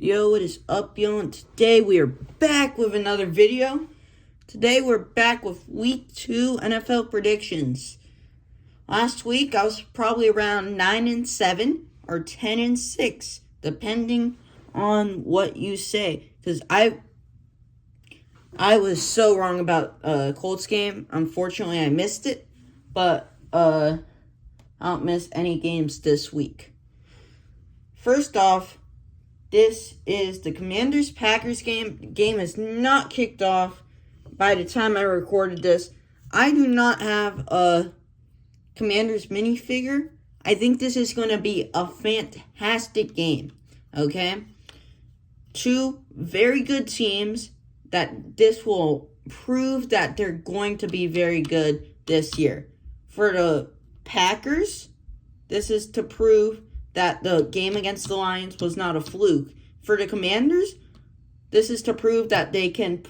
Yo, what is up, yo? And today we are back with another video. Today we're back with Week 2 NFL predictions. Last week I was probably around 9-7 or 10-6, depending on what you say. Because I was so wrong about Colts game. Unfortunately, I missed it. But I don't miss any games this week. First off, this is the Commanders-Packers game. The game is not kicked off by the time I recorded this. I do not have a Commanders minifigure. I think this is going to be a fantastic game. Okay? Two very good teams that this will prove that they're going to be very good this year. For the Packers, this is to prove that the game against the Lions was not a fluke. For the Commanders, this is to prove that they can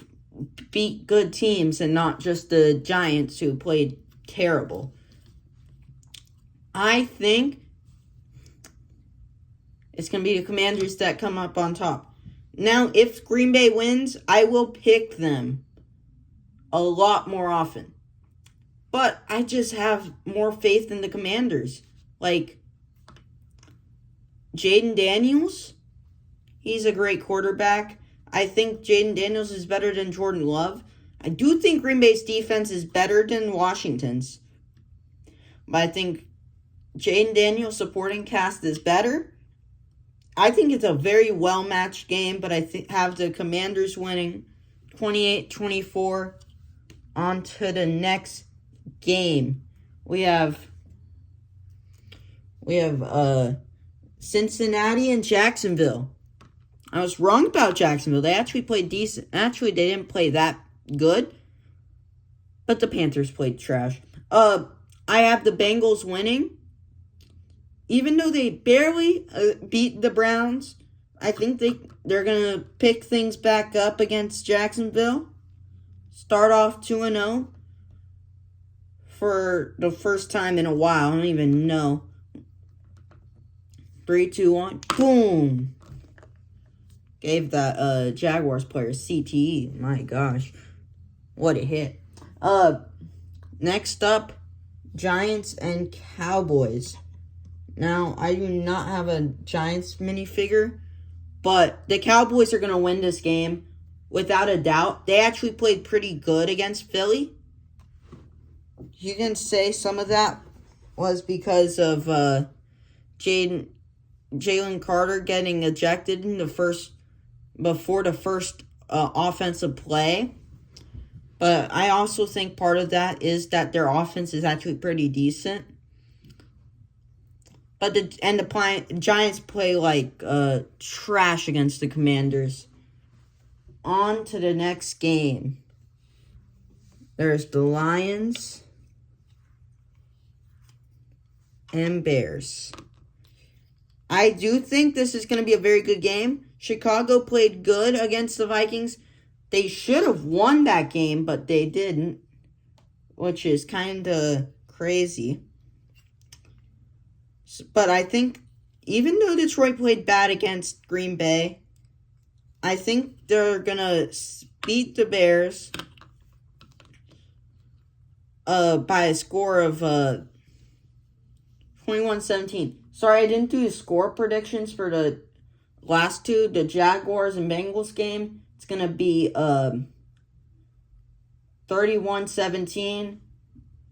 beat good teams and not just the Giants who played terrible. I think it's going to be the Commanders that come up on top. Now, if Green Bay wins, I will pick them a lot more often. But I just have more faith in the Commanders. Like, Jaden Daniels, he's a great quarterback. I think Jaden Daniels is better than Jordan Love. I do think Green Bay's defense is better than Washington's. But I think Jaden Daniels' supporting cast is better. I think it's a very well-matched game, but I have the Commanders winning 28-24. On to the next game. We have Cincinnati and Jacksonville. I was wrong about Jacksonville. They actually played decent. Actually, they didn't play that good. But the Panthers played trash. I have the Bengals winning. Even though they barely beat the Browns, I think they're going to pick things back up against Jacksonville. Start off 2-0 for the first time in a while. I don't even know. 3, 2, 1. Boom. Gave that Jaguars player CTE. My gosh. What a hit. Next up, Giants and Cowboys. Now, I do not have a Giants minifigure, but the Cowboys are going to win this game without a doubt. They actually played pretty good against Philly. You can say some of that was because of Jalen Carter getting ejected in before the first offensive play. But I also think part of that is that their offense is actually pretty decent. But the Giants play like trash against the Commanders. On to the next game. There's the Lions and Bears. I do think this is going to be a very good game. Chicago played good against the Vikings. They should have won that game, but they didn't, which is kind of crazy. But I think even though Detroit played bad against Green Bay, I think they're going to beat the Bears by a score of 21-17. Sorry, I didn't do the score predictions for the last two, the Jaguars and Bengals game. It's going to be 31-17.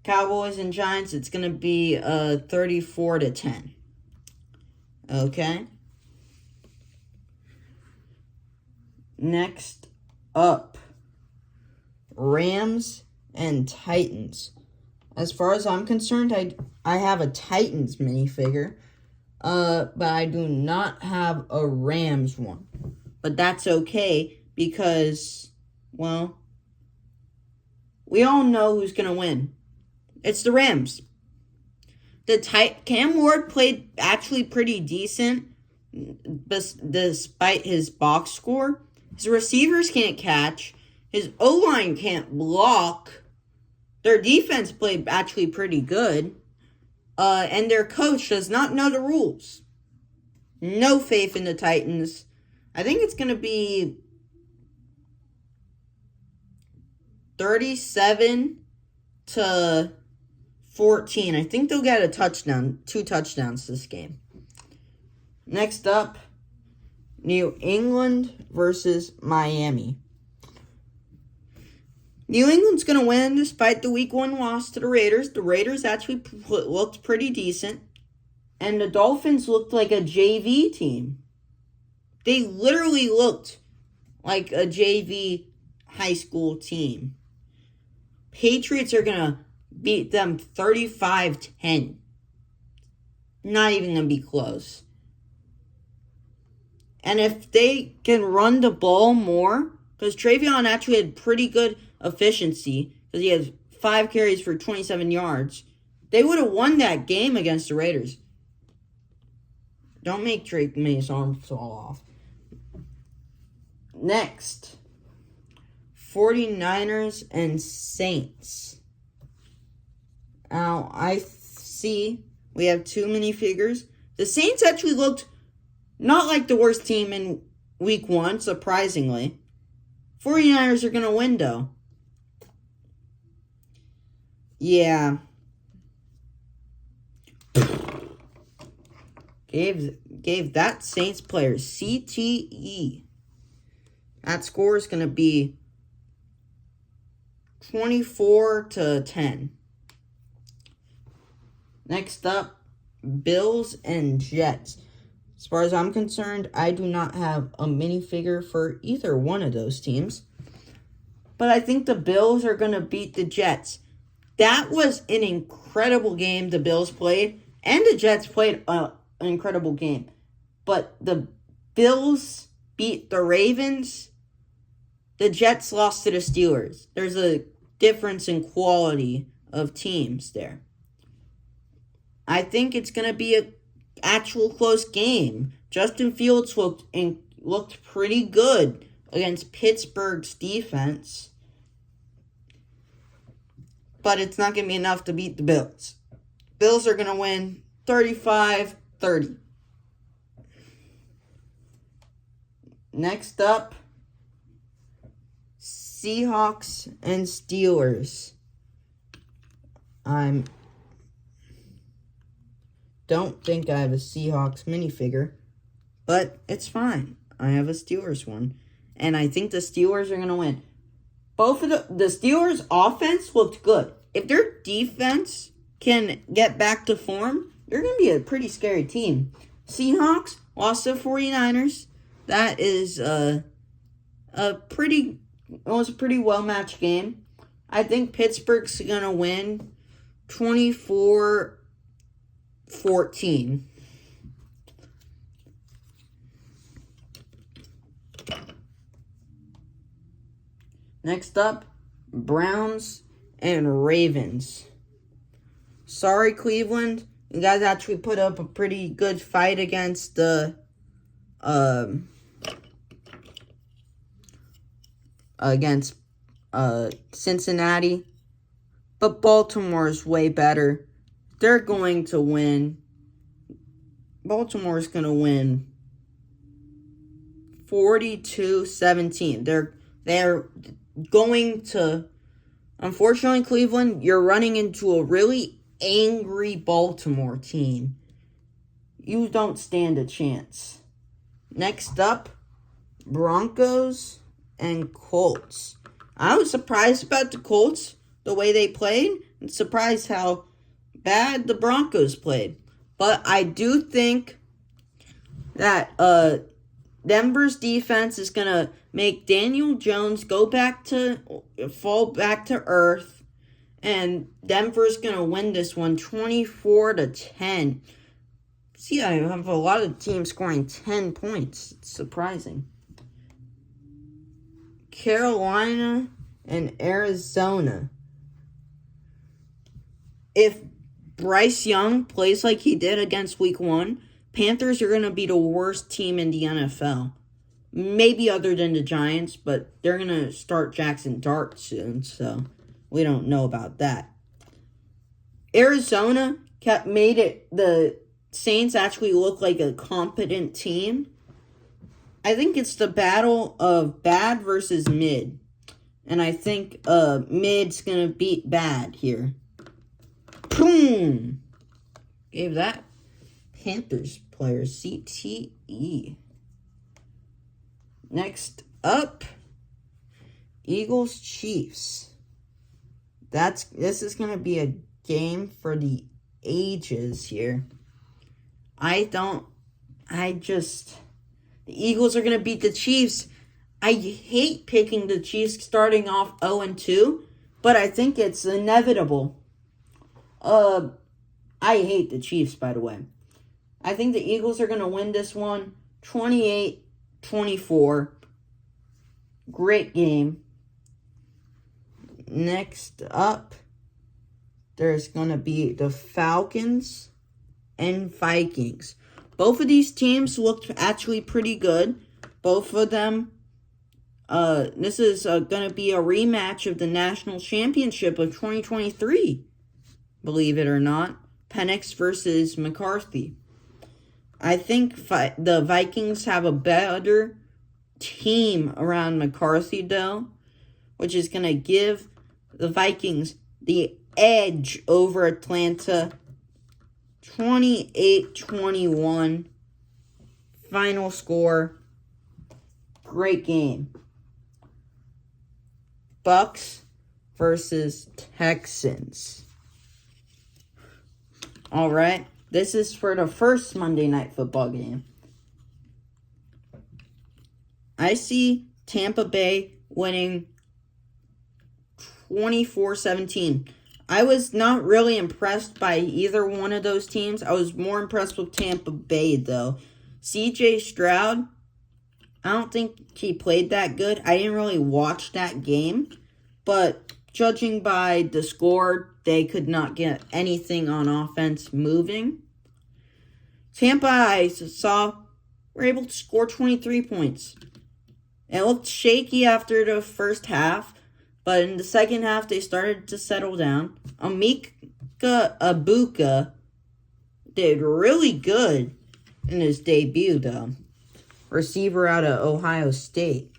Cowboys and Giants, it's going to be 34-10. Okay? Next up, Rams and Titans. As far as I'm concerned, I have a Titans minifigure. But I do not have a Rams one. But that's okay because, well, we all know who's going to win. It's the Rams. Cam Ward played actually pretty decent despite his box score. His receivers can't catch. His O-line can't block. Their defense played actually pretty good. And their coach does not know the rules. No faith in the Titans. I think it's going to be 37-14. I think they'll get a touchdown, 2 touchdowns this game. Next up, New England versus Miami. New England's going to win despite the Week 1 loss to the Raiders. The Raiders actually looked pretty decent. And the Dolphins looked like a JV team. They literally looked like a JV high school team. Patriots are going to beat them 35-10. Not even going to be close. And if they can run the ball more, because Travion actually had pretty good efficiency, because he had 5 carries for 27 yards, they would have won that game against the Raiders. Don't make Drake May's arm fall off. Next, 49ers and Saints. Now, I see we have 2 minifigures. The Saints actually looked not like the worst team in Week 1, surprisingly. 49ers are going to win, though. Yeah. Gave that Saints player CTE. That score is going to be 24-10. Next up, Bills and Jets. As far as I'm concerned, I do not have a minifigure for either one of those teams. But I think the Bills are going to beat the Jets. That was an incredible game the Bills played. And the Jets played an incredible game. But the Bills beat the Ravens. The Jets lost to the Steelers. There's a difference in quality of teams there. I think it's going to be an actual close game. Justin Fields looked pretty good against Pittsburgh's defense. But it's not going to be enough to beat the Bills. Bills are going to win 35-30. Next up, Seahawks and Steelers. Don't think I have a Seahawks minifigure, but it's fine. I have a Steelers one, and I think the Steelers are going to win. Both of the Steelers' offense looked good. If their defense can get back to form, they're going to be a pretty scary team. Seahawks lost to 49ers. That is it was a pretty well-matched game. I think Pittsburgh's going to win 24-14. Next up, Browns and Ravens. Sorry, Cleveland. You guys actually put up a pretty good fight against the Cincinnati. But Baltimore's way better. They're going to win. Baltimore's going to win 42-17. They're going to... Unfortunately, Cleveland, you're running into a really angry Baltimore team. You don't stand a chance. Next up, Broncos and Colts. I was surprised about the Colts, the way they played, and surprised how bad the Broncos played. But I do think that Denver's defense is going to make Daniel Jones fall back to earth, and Denver's going to win this one 24-10. See, I have a lot of teams scoring 10 points. It's surprising. Carolina and Arizona. If Bryce Young plays like he did against Week 1, Panthers are going to be the worst team in the NFL. Maybe other than the Giants, but they're going to start Jackson Dart soon, so we don't know about that. Arizona made the Saints actually look like a competent team. I think it's the battle of bad versus mid. And I think mid's going to beat bad here. Boom! Gave that Panthers player CTE. Next up, Eagles Chiefs. This is going to be a game for the ages here. The Eagles are going to beat the Chiefs. I hate picking the Chiefs starting off 0-2, but I think it's inevitable. I hate the Chiefs, by the way. I think the Eagles are going to win this one 28-24. Great game. Next up, there's going to be the Falcons and Vikings. Both of these teams looked actually pretty good. Both of them, this is going to be a rematch of the National Championship of 2023. Believe it or not. Penix versus McCarthy. I think the Vikings have a better team around McCarthy, though, which is going to give the Vikings the edge over Atlanta. 28-21. Final score. Great game. Bucks versus Texans. All right. This is for the first Monday Night Football game. I see Tampa Bay winning 24-17. I was not really impressed by either one of those teams. I was more impressed with Tampa Bay, though. CJ Stroud, I don't think he played that good. I didn't really watch that game. But judging by the score, they could not get anything on offense moving. Tampa, I saw, were able to score 23 points. It looked shaky after the first half, but in the second half, they started to settle down. Emeka Egbuka did really good in his debut, though. Receiver out of Ohio State.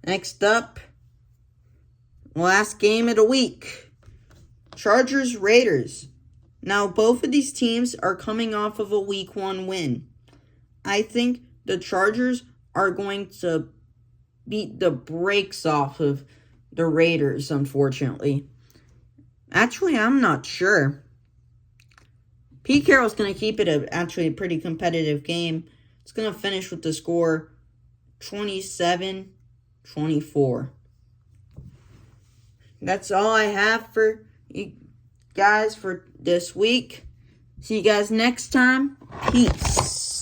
Next up, last game of the week. Chargers, Raiders. Now, both of these teams are coming off of a Week 1 win. I think the Chargers are going to beat the brakes off of the Raiders, unfortunately. Actually, I'm not sure. Pete Carroll's going to keep it a pretty competitive game. It's going to finish with the score 27-24. That's all I have for you guys for this week. See you guys next time. Peace.